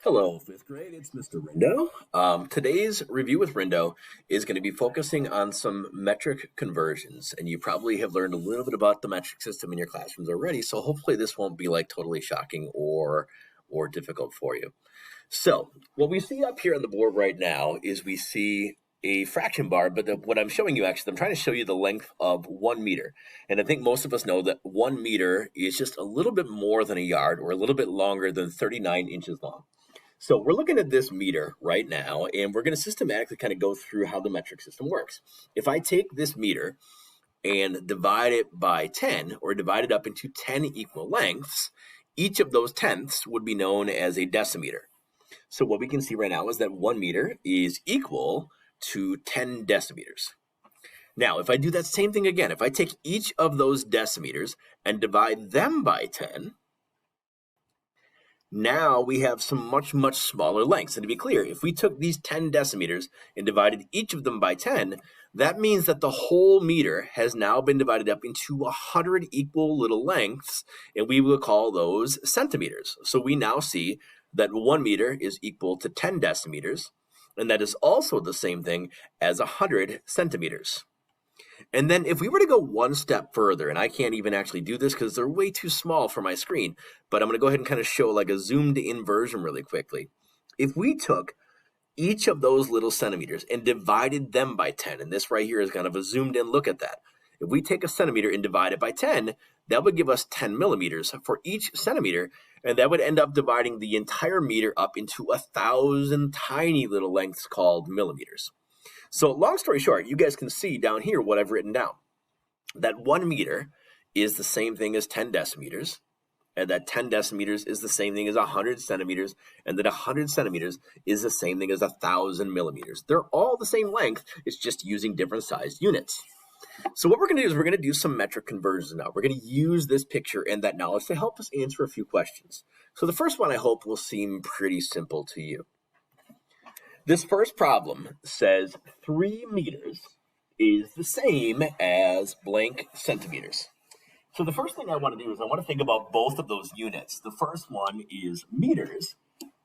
Hello, fifth grade. It's Mr. Rindo. Today's review with Rindo is going to be focusing on some metric conversions, and you probably have learned a little bit about the metric system in your classrooms already. So hopefully this won't be like totally shocking or difficult for you. So what we see up here on the board right now is we see a fraction bar, but what I'm showing you actually, I'm trying to show you the length of 1 meter. And I think most of us know that 1 meter is just a little bit more than a yard or a little bit longer than 39 inches long. So we're looking at this meter right now, and we're going to systematically kind of go through how the metric system works. If I take this meter and divide it by 10, or divide it up into 10 equal lengths, each of those tenths would be known as a decimeter. So what we can see right now is that 1 meter is equal to 10 decimeters. Now, if I do that same thing again, if I take each of those decimeters and divide them by 10, now we have some much smaller lengths. And to be clear, if we took these 10 decimeters and divided each of them by 10, that means that the whole meter has now been divided up into 100 equal little lengths, and we will call those centimeters. So we now see that 1 meter is equal to 10 decimeters, and that is also the same thing as 100 centimeters. And then if we were to go one step further, and I can't even actually do this because they're way too small for my screen, but I'm going to go ahead and kind of show like a zoomed in version really quickly. If we took each of those little centimeters and divided them by 10, and this right here is kind of a zoomed in look at that. If we take a centimeter and divide it by 10, that would give us 10 millimeters for each centimeter, and that would end up dividing the entire meter up into 1,000 tiny little lengths called millimeters. So long story short, you guys can see down here what I've written down. That 1 meter is the same thing as 10 decimeters, and that 10 decimeters is the same thing as 100 centimeters, and that 100 centimeters is the same thing as 1,000 millimeters. They're all the same length, it's just using different sized units. So what we're going to do is we're going to do some metric conversions now. We're going to use this picture and that knowledge to help us answer a few questions. So the first one I hope will seem pretty simple to you. This first problem says 3 meters is the same as blank centimeters. So the first thing I want to do is I want to think about both of those units. The first one is meters,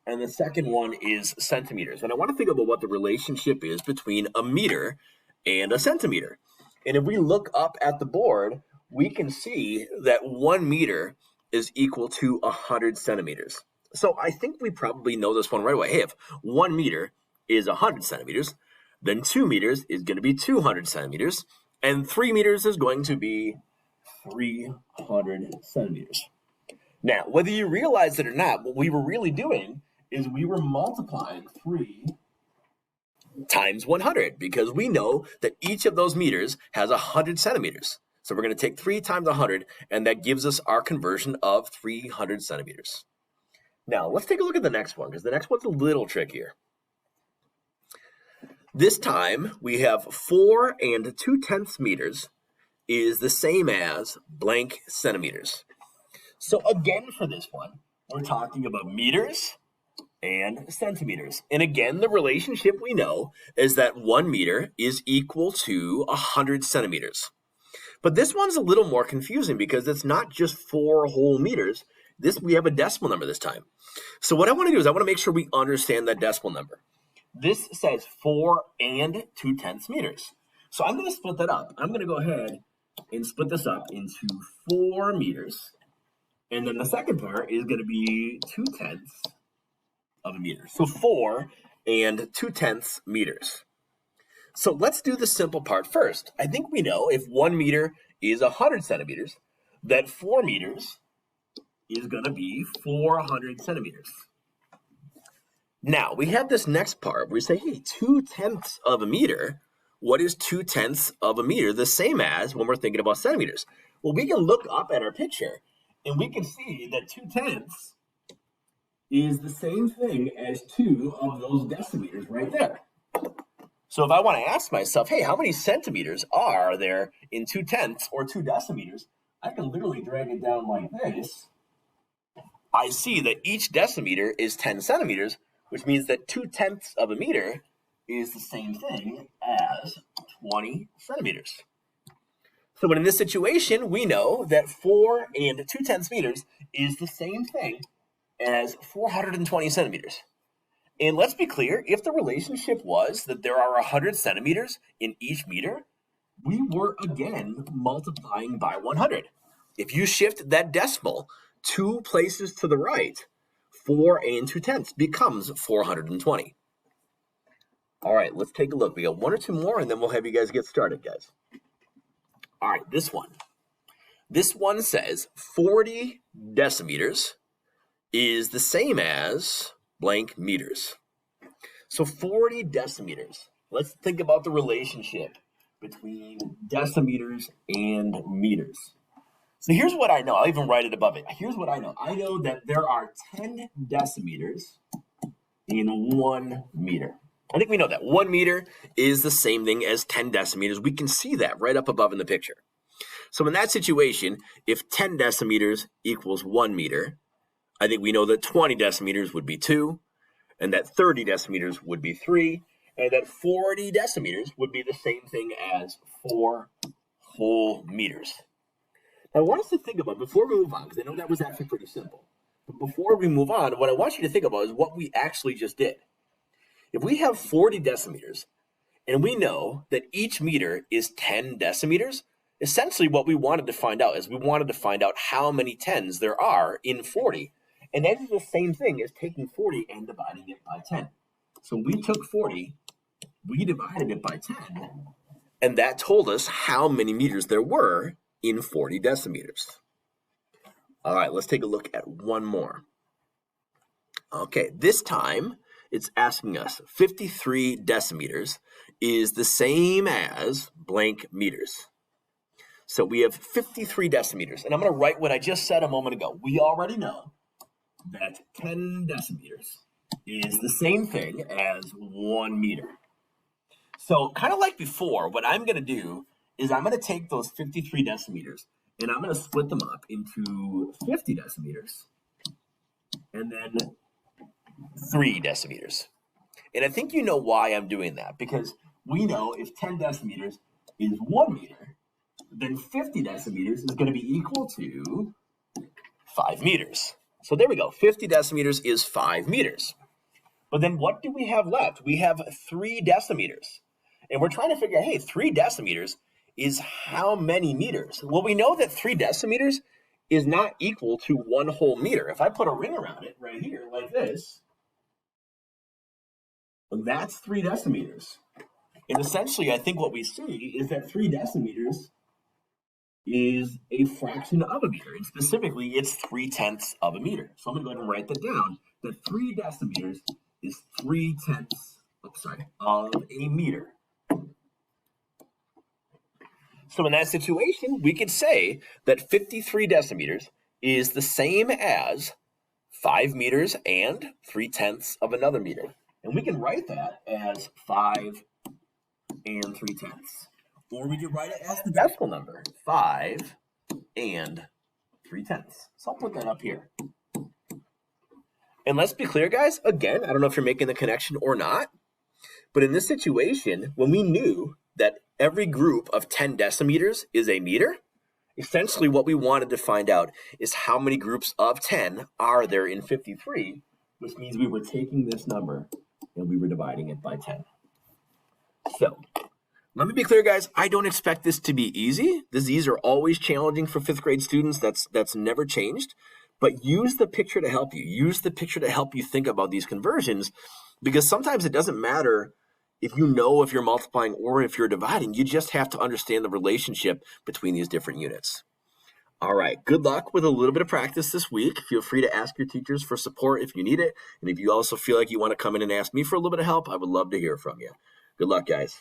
and the second one is centimeters. And I want to think about what the relationship is between a meter and a centimeter. And if we look up at the board, we can see that 1 meter is equal to 100 centimeters. So I think we probably know this one right away. Hey, if 1 meter is 100 centimeters, then 2 meters is going to be 200 centimeters, and 3 meters is going to be 300 centimeters. Now, whether you realize it or not, what we were really doing is we were multiplying 3 times 100, because we know that each of those meters has 100 centimeters. So we're going to take 3 times 100, and that gives us our conversion of 300 centimeters. Now, let's take a look at the next one, because the next one's a little trickier. This time, we have 4 2/10 meters is the same as blank centimeters. So again, for this one, we're talking about meters and centimeters. And again, the relationship we know is that 1 meter is equal to 100 centimeters. But this one's a little more confusing because it's not just 4 whole meters. We have a decimal number this time. So what I want to do is I want to make sure we understand that decimal number. This says 4 2/10 meters. So I'm going to split that up. I'm going to go ahead and split this up into 4 meters. And then the second part is going to be 2/10 of a meter. So 4 2/10 meters. So let's do the simple part first. I think we know if 1 meter is 100 centimeters, that 4 meters is going to be 400 centimeters. Now, we have this next part where we say, hey, 2/10 of a meter, what is 2/10 of a meter the same as when we're thinking about centimeters? Well, we can look up at our picture, and we can see that 2/10 is the same thing as 2 of those decimeters right there. So if I want to ask myself, hey, how many centimeters are there in 2/10 or 2 decimeters, I can literally drag it down like this. I see that each decimeter is 10 centimeters, which means that 2/10 of a meter is the same thing as 20 centimeters. So in this situation, we know that 4 2/10 meters is the same thing as 420 centimeters. And let's be clear, if the relationship was that there are 100 centimeters in each meter, we were again multiplying by 100. If you shift that decimal 2 places to the right, 4 and 2/10 becomes 420. All right, let's take a look. We got 1 or 2 more, and then we'll have you guys get started, guys. All right, this one. This one says 40 decimeters is the same as blank meters. So 40 decimeters. Let's think about the relationship between decimeters and meters. So here's what I know. I'll even write it above it. Here's what I know. I know that there are 10 decimeters in 1 meter. I think we know that 1 meter is the same thing as 10 decimeters. We can see that right up above in the picture. So in that situation, if 10 decimeters equals 1 meter, I think we know that 20 decimeters would be 2, and that 30 decimeters would be 3, and that 40 decimeters would be the same thing as 4 whole meters. Now, I want us to think about, before we move on, because I know that was actually pretty simple, but before we move on, what I want you to think about is what we actually just did. If we have 40 decimeters, and we know that each meter is 10 decimeters, essentially what we wanted to find out is we wanted to find out how many tens there are in 40. And that is the same thing as taking 40 and dividing it by 10. So we took 40, we divided it by 10, and that told us how many meters there were in 40 decimeters. All right, let's take a look at one more. Okay, this time it's asking us 53 decimeters is the same as blank meters. So we have 53 decimeters, and I'm going to write what I just said a moment ago. We already know that 10 decimeters is the same thing as 1 meter. So kind of like before, what I'm going to do is I'm going to take those 53 decimeters and I'm going to split them up into 50 decimeters and then 3 decimeters. And I think you know why I'm doing that, because we know if 10 decimeters is 1 meter, then 50 decimeters is going to be equal to 5 meters. So there we go. 50 decimeters is 5 meters. But then what do we have left? We have 3 decimeters. And we're trying to figure out, hey, 3 decimeters is how many meters? Well, we know that 3 decimeters is not equal to 1 whole meter. If I put a ring around it right here like this, that's 3 decimeters. And essentially, I think what we see is that 3 decimeters is a fraction of a meter. And specifically, it's 3/10 of a meter. So I'm going to go ahead and write that down. That 3 decimeters is 3/10 of a meter. So in that situation, we could say that 53 decimeters is the same as 5 meters and 3/10 of another meter. And we can write that as 5 and 3/10. Or we could write it as the decimal number, 5 and 3/10. So I'll put that up here. And let's be clear, guys. Again, I don't know if you're making the connection or not, but in this situation, when we knew that every group of 10 decimeters is a meter, essentially what we wanted to find out is how many groups of 10 are there in 53, which means we were taking this number and we were dividing it by 10. So let me be clear, guys. I don't expect this to be easy. These are always challenging for 5th grade students. That's never changed. But use the picture to help you. Use the picture to help you think about these conversions, because sometimes it doesn't matter if you know if you're multiplying or if you're dividing. You just have to understand the relationship between these different units. All right, good luck with a little bit of practice this week. Feel free to ask your teachers for support if you need it. And if you also feel like you want to come in and ask me for a little bit of help, I would love to hear from you. Good luck, guys.